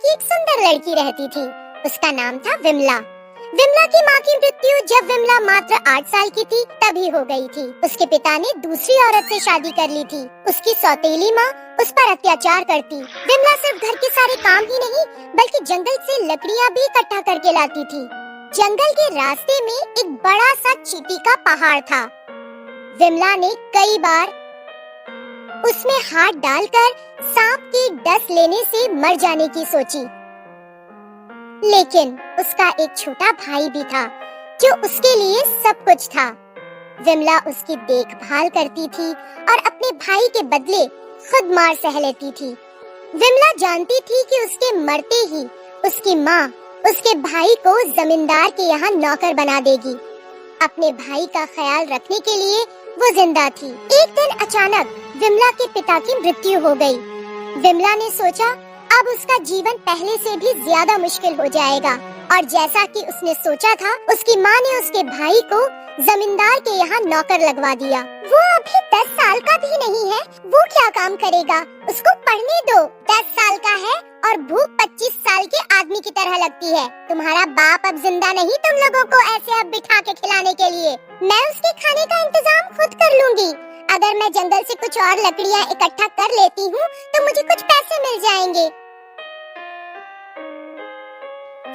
की एक सुंदर लड़की रहती थी। उसका नाम था विमला। विमला की माँ की मृत्यु जब विमला मात्र 8 साल की थी तभी हो गई थी। उसके पिता ने दूसरी औरत से शादी कर ली थी। उसकी सौतेली माँ उस पर अत्याचार करती। विमला सिर्फ घर के सारे काम ही नहीं बल्कि जंगल से लकड़ियाँ भी इकट्ठा करके लाती थी। जंगल के रास्ते में एक बड़ा सा चींटी का पहाड़ था। विमला ने कई बार उसमें हाथ डालकर सांप की डस लेने से मर जाने की सोची, लेकिन उसका एक छोटा भाई भी था जो उसके लिए सब कुछ था। विमला उसकी देखभाल करती थी और अपने भाई के बदले खुद मार सह लेती थी। विमला जानती थी कि उसके मरते ही उसकी माँ उसके भाई को जमींदार के यहाँ नौकर बना देगी। अपने भाई का ख्याल रखने के लिए वो जिंदा थी। एक दिन अचानक विमला के पिता की मृत्यु हो गई। विमला ने सोचा अब उसका जीवन पहले से भी ज्यादा मुश्किल हो जाएगा, और जैसा कि उसने सोचा था उसकी माँ ने उसके भाई को जमींदार के यहाँ नौकर लगवा दिया। वो अभी 10 साल का भी नहीं है, वो क्या काम करेगा, उसको पढ़ने दो। 10 साल का है और भूख 25 साल के आदमी की तरह लगती है। तुम्हारा बाप अब जिंदा नहीं तुम लोगों को ऐसे अब बिठा के खिलाने के लिए। मैं उसके खाने का इंतजाम खुद कर लूंगी। अगर मैं जंगल से कुछ और लकड़ियाँ इकट्ठा कर लेती हूँ तो मुझे कुछ पैसे मिल जाएंगे।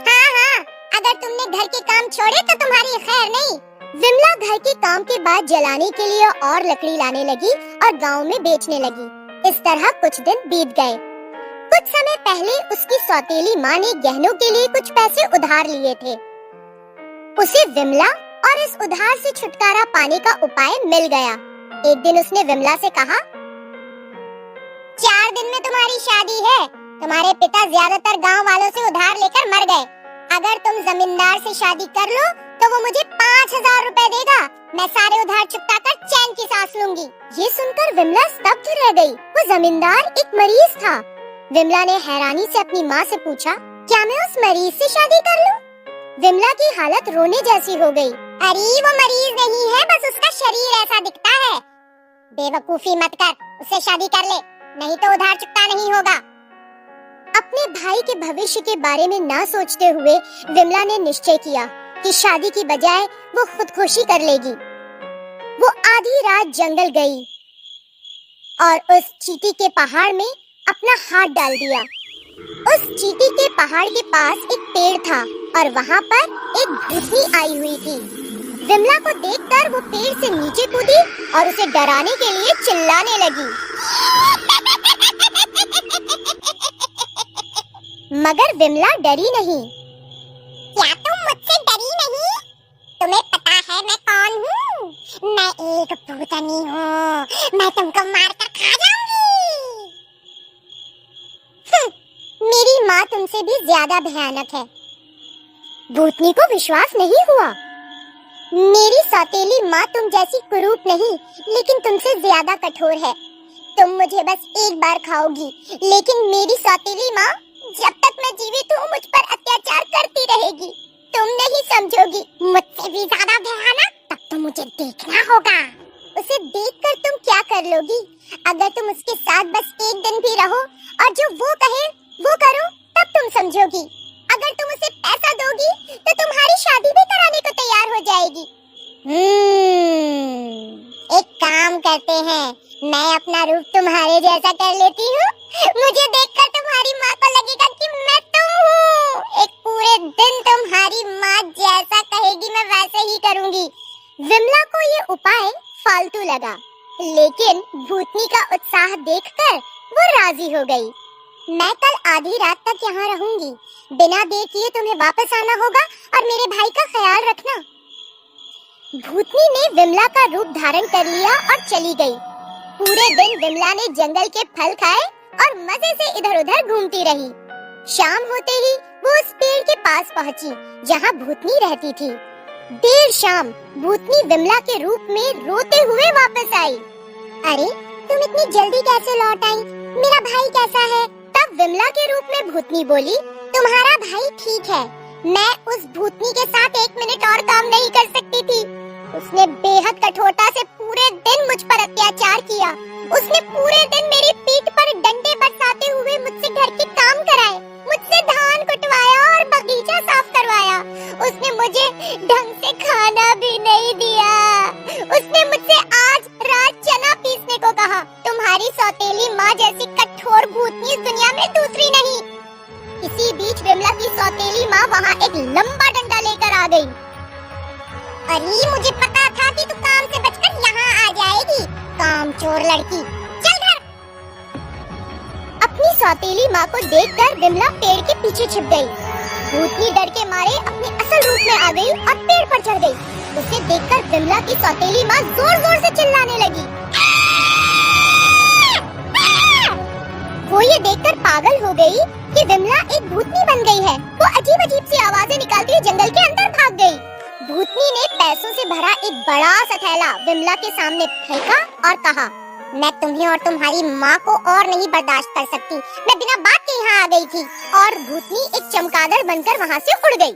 हाँ, अगर तुमने घर के काम छोड़े तो तुम्हारी खैर नहीं। विमला घर के काम के बाद जलाने के लिए और लकड़ी लाने लगी और गांव में बेचने लगी। इस तरह कुछ दिन बीत गए। कुछ समय पहले उसकी सौतेली माँ ने गहनों के लिए कुछ पैसे उधार लिए थे। उसे विमला और इस उधार से छुटकारा पाने का उपाय मिल गया। एक दिन उसने विमला से कहा, 4 दिन में तुम्हारी शादी है। तुम्हारे पिता ज्यादातर गांव वालों से उधार लेकर मर गए। अगर तुम जमींदार से शादी कर लो तो वो मुझे 5000 रुपए देगा। मैं सारे उधार चुकता कर चैन की सांस लूंगी। ये सुनकर विमला स्तब्ध रह गई। वो जमींदार एक मरीज था। विमला ने हैरानी से अपनी माँ से पूछा, क्या मैं उस मरीज से शादी कर लूं? विमला की हालत रोने जैसी हो गई। अरे वो मरीज नहीं है, बस उसका शरीर ऐसा दिखता है। बेवकूफी मत कर, उससे शादी कर ले, नहीं तो उधार चुकता नहीं होगा। अपने भाई के भविष्य के बारे में ना सोचते हुए विमला ने निश्चय किया कि शादी की बजाय वो खुदकुशी कर लेगी। वो आधी रात जंगल गई और उस चींटी के पहाड़ में अपना हाथ डाल दिया। उस चींटी के पहाड़ के पास एक पेड़ था और वहाँ पर एक भूतनी आई हुई थी। विमला को देखकर वो पेड़ से नीचे कूदी और उसे डराने के लिए चिल्लाने लगी। मगर विमला डरी नहीं। क्या तुम मुझसे डरी नहीं? तुम्हें पता है मैं कौन हूँ? मैं एक भूतनी हूँ। मैं तुमको मारकर खा जाऊंगी। मेरी माँ तुमसे भी ज्यादा भयानक है। भूतनी को विश्वास नहीं हुआ। मेरी सौतेली माँ तुम जैसी कुरूप नहीं, लेकिन तुमसे ज्यादा कठोर है। तुम मुझे बस एक बार खाओगी, लेकिन मेरी सौतेली माँ जब तक मैं जीवित हूँ मुझ पर अत्याचार करती रहेगी। तुम नहीं समझोगी, मुझसे भी ज्यादा भयानक। तब तो मुझे देखना होगा। उसे देखकर तुम क्या कर लोगी? अगर तुम उसके साथ बस एक दिन भी रहो और जो वो कहे वो करो, तब तुम समझोगी। अगर तुम उसे पैसा दोगी तो तुम्हारी शादी भी कराने को तैयार हो जाएगी। एक काम करते हैं, मैं अपना रूप तुम्हारे जैसा कर लेती हूँ। मुझे देखकर तुम्हारी माँ को लगेगा कि मैं तुम हूँ। एक पूरे दिन तुम्हारी माँ जैसा कहेगी मैं वैसे ही करूँगी। विमला को ये उपाय फालतू लगा, लेकिन भूतनी का उत्साह देखकर वो राजी हो गई। मैं कल आधी रात तक यहाँ रहूंगी। बिना देर किए तुम्हें वापस आना होगा और मेरे भाई का ख्याल रखना। भूतनी ने विमला का रूप धारण कर लिया और चली गई। पूरे दिन विमला ने जंगल के फल खाए और मजे से इधर-उधर घूमती रही। शाम होते ही वो उस पेड़ के पास पहुंची जहाँ भूतनी रहती थी। देर शाम भूतनी विमला के रूप में रोते हुए वापस आई। अरे तुम इतनी जल्दी कैसे लौट आई? मेरा भाई कैसा है? तब विमला के रूप में भूतनी बोली, तुम्हारा भाई ठीक है। मैं उस भूतनी के साथ 1 मिनट और काम नहीं कर सकती थी। उसने बेहद कठोरता से पूरे दिन मुझ पर अत्याचार किया। उसने पूरे दिन मेरी पीठ पर डंडे बरसाते हुए मुझसे घर के काम कराए, मुझसे मुझसे आज रात चना पीसने को कहा। तुम्हारी सौतेली माँ जैसी कठोर भूतनी इस दुनिया में दूसरी नहीं। इसी बीच विमला की सौतेली माँ वहाँ एक लंबा डंडा लेकर आ गई। अरे मुझे पता था कि तू काम से बचकर यहाँ आ जाएगी, कामचोर लड़की। चल घर। अपनी सौतेली माँ को देखकर विमला पेड़ के पीछे छिप गई। भूतनी डर के मारे अपने असल रूप में आ गई और पेड़ पर चढ़ गई। उसे देखकर विमला की सौतेली माँ जोर जोर से चिल्लाने लगी। वो ये देखकर पागल हो गई कि विमला एक भूतनी बन गई है। वो अजीब अजीब सी आवाजें निकालती हुई जंगल के अंदर भाग गई। भूतनी ने पैसों से भरा एक बड़ा सा थैला विमला के सामने फेंका और कहा, मैं तुम्हें और तुम्हारी माँ को और नहीं बर्दाश्त कर सकती। मैं बिना बात के यहाँ आ गई थी। और भूतनी एक चमगादड़ बनकर वहाँ से उड़ गई।